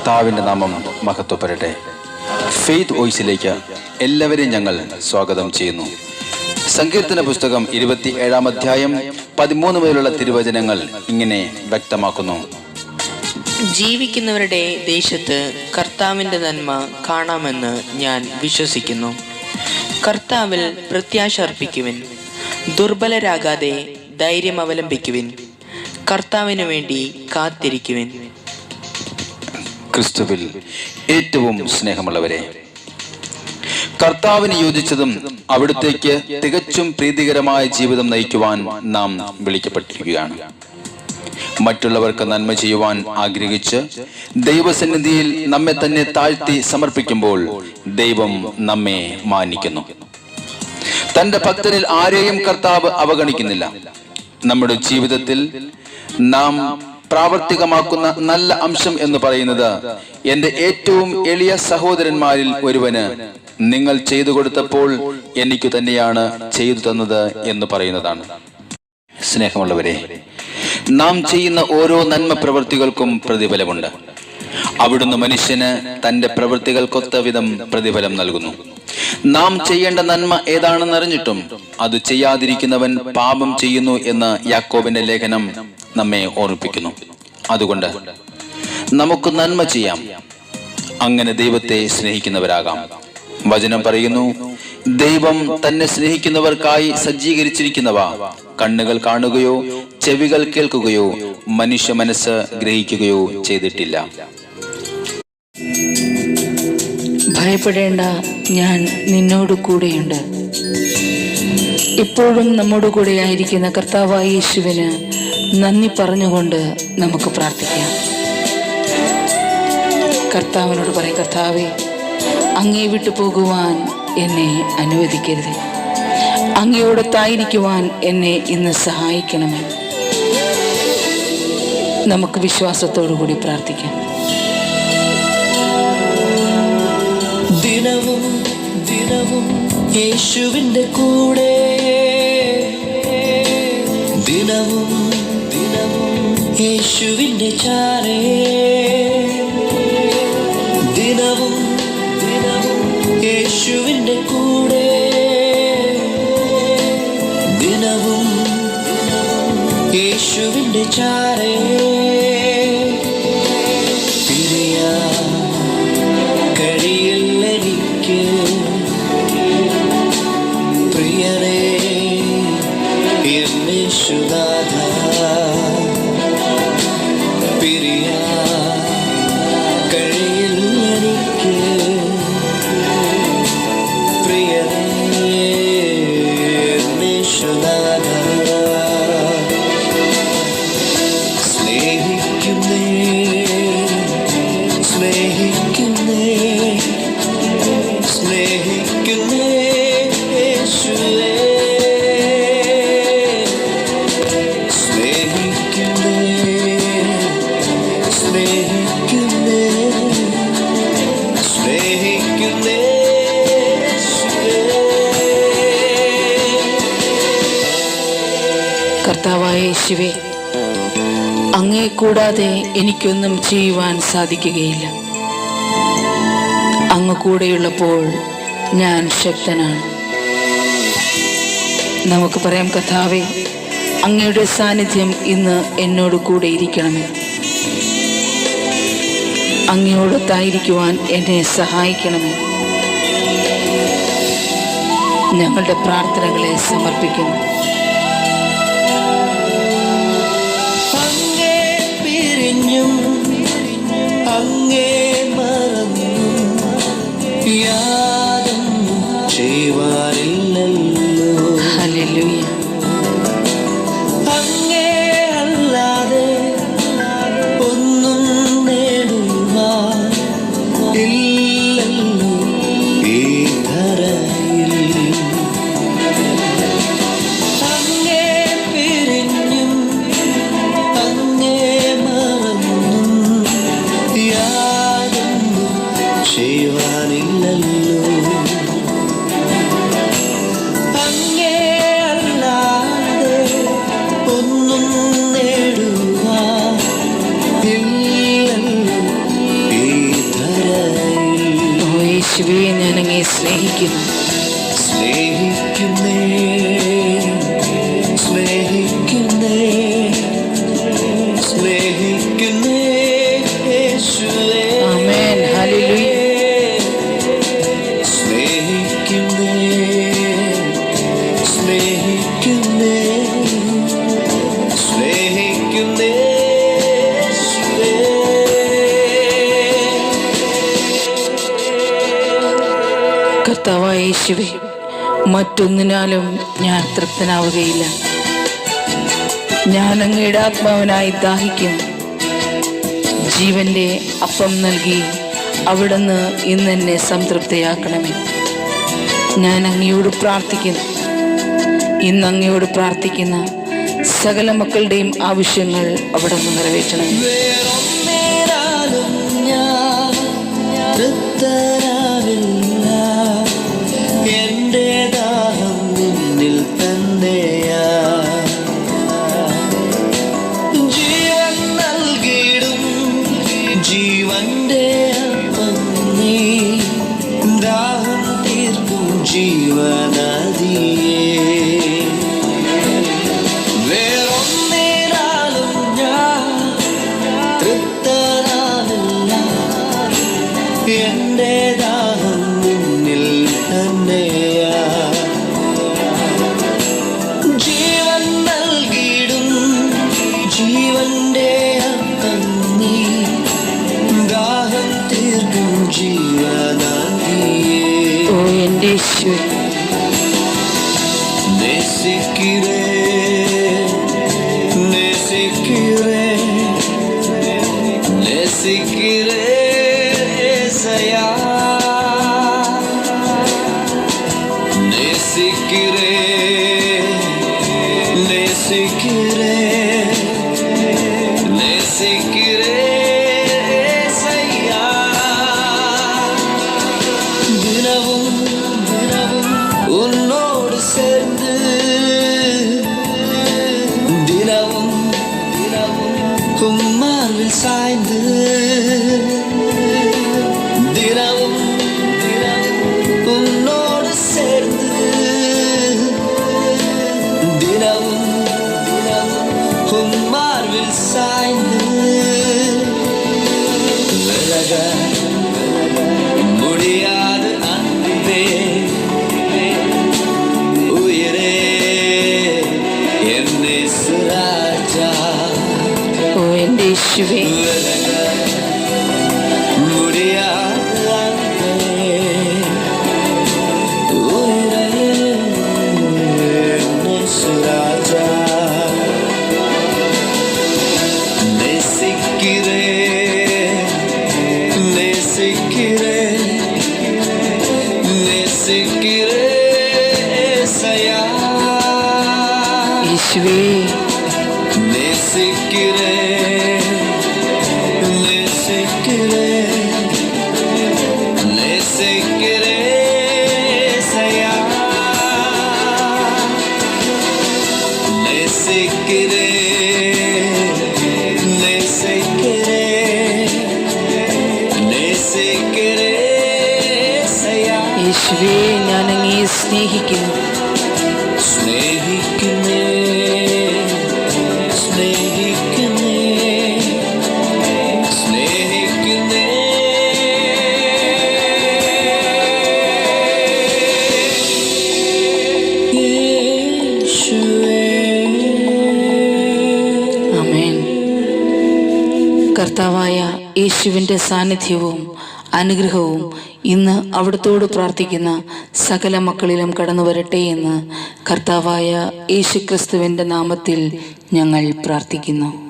കർത്താവിൻ്റെ നാമം മഹത്വപ്പെടട്ടെ. ഫെയ്ത്ത് വോയിസിലേക്ക് എല്ലാവരെയും ഞങ്ങൾ സ്വാഗതം ചെയ്യുന്നു. സങ്കീർത്തന പുസ്തകം 27-ാം അധ്യായം 13 മുതലുള്ള തിരുവചനങ്ങൾ ഇങ്ങനെ വ്യക്തമാക്കുന്നു. ജീവിക്കുന്നവരുടെ ദേശത്ത് കർത്താവിൻ്റെ നന്മ കാണാമെന്ന് ഞാൻ വിശ്വസിക്കുന്നു. കർത്താവിൽ പ്രത്യാശ അർപ്പിക്കുവിൻ, ദുർബലരാകാതെ ധൈര്യം അവലംബിക്കുവിൻ, കർത്താവിനു വേണ്ടി കാത്തിരിക്കുവിൻ. ക്രിസ്തുവിൽ ഏറ്റവും സ്നേഹമുള്ളവരെ, കർത്താവിന് യോജിച്ചതും അവിടുത്തേക്ക് തികച്ചും പ്രീതികരമായ ജീവിതം നയിക്കുവാൻ നാം വിളിക്കപ്പെട്ടിരിക്കുകയാണ്. മറ്റുള്ളവർക്ക് നന്മ ചെയ്യുവാൻ ആഗ്രഹിച്ച് ദൈവസന്നിധിയിൽ നമ്മെ തന്നെ താഴ്ത്തി സമർപ്പിക്കുമ്പോൾ ദൈവം നമ്മെ മാനിക്കുന്നു. തന്റെ ഭക്തരിൽ ആരെയും കർത്താവ് അവഗണിക്കുന്നില്ല. നമ്മുടെ ജീവിതത്തിൽ നാം പ്രാവർത്തികമാക്കുന്ന നല്ല അംശം എന്ന് പറയുന്നത്, എൻ്റെ ഏറ്റവും എളിയ സഹോദരന്മാരിൽ ഒരുവന് നിങ്ങൾ ചെയ്തു കൊടുത്തപ്പോൾ എനിക്ക് തന്നെയാണ് ചെയ്തു തന്നത് എന്ന് പറയുന്നതാണ്. സ്നേഹമുള്ളവരെ, നാം ചെയ്യുന്ന ഓരോ നന്മ പ്രവൃത്തികൾക്കും പ്രതിഫലമുണ്ട്. അവിടുന്ന് മനുഷ്യന് തന്റെ പ്രവൃത്തികൾക്കൊത്ത വിധം പ്രതിഫലം നൽകുന്നു. നാം ചെയ്യേണ്ട നന്മ ഏതാണെന്നറിഞ്ഞിട്ടും അത് ചെയ്യാതിരിക്കുന്നവൻ പാപം ചെയ്യുന്നു എന്ന് യാക്കോബിന്റെ ലേഖനം നമ്മെ ഓർമ്മിപ്പിക്കുന്നു. അതുകൊണ്ട് നമുക്ക് നന്മ ചെയ്യാം, അങ്ങനെ ദൈവത്തെ സ്നേഹിക്കുന്നവരാകാം. വചനം പറയുന്നു, ദൈവം തന്നെ സ്നേഹിക്കുന്നവർക്കായി സജ്ജീകരിച്ചിരിക്കുന്നവ കണ്ണുകൾ കാണുകയോ ചെവികൾ കേൾക്കുകയോ മനുഷ്യ മനസ്സ് ഗ്രഹിക്കുകയോ ചെയ്തിട്ടില്ല. ഭയപ്പെടേണ്ട, ഞാൻ നിന്നോട് കൂടെയുണ്ട്. ഇപ്പോഴും നമ്മോട് കൂടെ ആയിരിക്കുന്ന കർത്താവായ യേശുവിന് നന്ദി പറഞ്ഞുകൊണ്ട് നമുക്ക് പ്രാർത്ഥിക്കാം. കർത്താവിനോട് പറയും, കർത്താവേ, അങ്ങേ വിട്ടു പോകുവാൻ എന്നെ അനുവദിക്കരുത്. അങ്ങയോടൊത്തായിരിക്കുവാൻ എന്നെ ഇന്ന് സഹായിക്കണമേ. നമുക്ക് വിശ്വാസത്തോടു കൂടി പ്രാർത്ഥിക്കാം. ദിനവും ദിനവും യേശുവിൻ്റെ കൂടെ, ദിനവും ദിനവും യേശുവിൻ്റെ ചാരേ, ദിനവും ദിനവും യേശുവിൻ്റെ കൂടെ, ദിനവും ദിനവും യേശുവിൻ്റെ ചാരേ. കർത്താവായ യേശുവേ, അങ്ങേ കൂടാതെ എനിക്കൊന്നും ചെയ്യുവാൻ സാധിക്കുകയില്ല. അങ്ങ് കൂടെയുള്ളപ്പോൾ ഞാൻ ശക്തനാണ്. നമുക്ക് പറയാം, കർത്താവേ, അങ്ങയുടെ സാന്നിധ്യം ഇന്ന് എന്നോട് കൂടെ ഇരിക്കണമേ. അങ്ങയോടൊത്തായിരിക്കുവാൻ എന്നെ സഹായിക്കണമേ. ഞങ്ങളുടെ പ്രാർത്ഥനകളെ സമർപ്പിക്കുന്നു. അങ്ങേ മറന്നു യാതൊന്നും ചെയ്യുവാനില്ലല്ലോ. ഹല്ലേലൂയ. അങ്ങേ അല്ലാതെ ഒന്നും നേടുവാൻ ഇല്ലല്ലോ ഈ ധരയിൽ. അങ്ങേ പിരിഞ്ഞും അങ്ങേ ചെയ്യുവാനില്ലല്ലോ. അങ്ങേ അല്ലാതെ ഒന്നും നേടുവാൻ ഇല്ലല്ലോ ഈ യേശുവേ, ഞാൻ അങ്ങയെ സ്നേഹിക്കുന്നു. സ്നേഹിക്കുന്നേ, സ്നേഹിക്കുന്നേ, സ്നേഹിക്കുന്നേ യേശുവേ. ആമേൻ. ഹല്ലേലൂയ. സ്നേഹിക്കുന്നേ, സ്നേഹിക്കുന്നേ, സ്നേഹിക്കുന്നേ യേശുവേ. കർത്താവായ യേശുവേ, മറ്റൊന്നിനാലും ഞാൻ തൃപ്തനാവുകയില്ല. ഞാൻ അങ്ങയുടെ ആത്മാവിനായി ദാഹിക്കുന്നു. ജീവന്റെ അപ്പം നൽകി അവിടുന്ന് ഇന്ന് എന്നെ സംതൃപ്തയാക്കണമേ. ഞാൻ അങ്ങയോട് പ്രാർത്ഥിക്കുന്നു. ഇന്ന് അങ്ങയോട് പ്രാർത്ഥിക്കുന്ന സകല മക്കളുടെയും ആവശ്യങ്ങൾ അവിടുന്ന് നിറവേറ്റണമേ. വേറൊന്നിനാലും ഞാൻ തൃപ്തനാവില്ല. എന്റെ ദാഹം നിന്നിൽ തന്നെയാ. ജീവൻ നൽകിടും ജീവന്റെ അപ്പം നീ. ദാഹം തീർക്കും ജീവനദിയേ. വേറൊന്നിനാലും ഞാൻ തൃപ്തനാവില്ല. എന്റെ ദാഹം നിന്നിൽ തന്നെയാ. ജീവൻ നൽകിടും ജീവന്റെ അപ്പം നീ. ദാഹം തീർക്കും ജീവനദിയേ. ഓ എൻ്റെ യേശുവേ, നേസിக்கிறേ, നേസിக்கிறേ, നേസിக்கிறേ യേശയ്യാ. നേസിக்கிறേ, നേസിக்கிறേ, നേസിக்கிறേ യേശയ്യാ. ദിനവും ഉന്നോട് சேர்ந்து தினமும் உம்மாவில் சாய்ந்து தினமும் உன்னோடு சேர்ந்து தினமும் உம்மாவில் சாய்ந்து விலக முடியாது அன்பே உயிரே என்னை சுராஜா. ഓ എൻ്റെ യേശുവേ, விலக முடியாது அன்பே உயிரே என்னை சுராஜா. நேசிக்கிறே, நேசிக்கிறே, நேசிக்கிறே യേശയ്യാ. യേശുവേ, நேசிக்கிறே, நேசிக்கிறே, நேசிக்கிறே യേശയ്യാ. நேசிக்கிறே, நேசிக்கிறே, நேசிக்கிறே യേശയ്യാ. യേശുവേ, ഞാൻ അങ്ങയെ സ്നേഹിക്കുന്നു. സ്നേഹിക്കുന്നേ, സ്നേഹിക്കുന്നേ, സ്നേഹിക്കുന്നേ യേശുവേ. ആമേൻ. കർത്താവായ യേശുവിൻ്റെ സാന്നിധ്യവും അനുഗ്രഹവും ഇന്ന് അവിടുത്തോട് പ്രാർത്ഥിക്കുന്ന സകല മക്കളിലും കടന്നു വരട്ടെ എന്ന് കർത്താവായ യേശുക്രിസ്തുവിൻ്റെ നാമത്തിൽ ഞങ്ങൾ പ്രാർത്ഥിക്കുന്നു.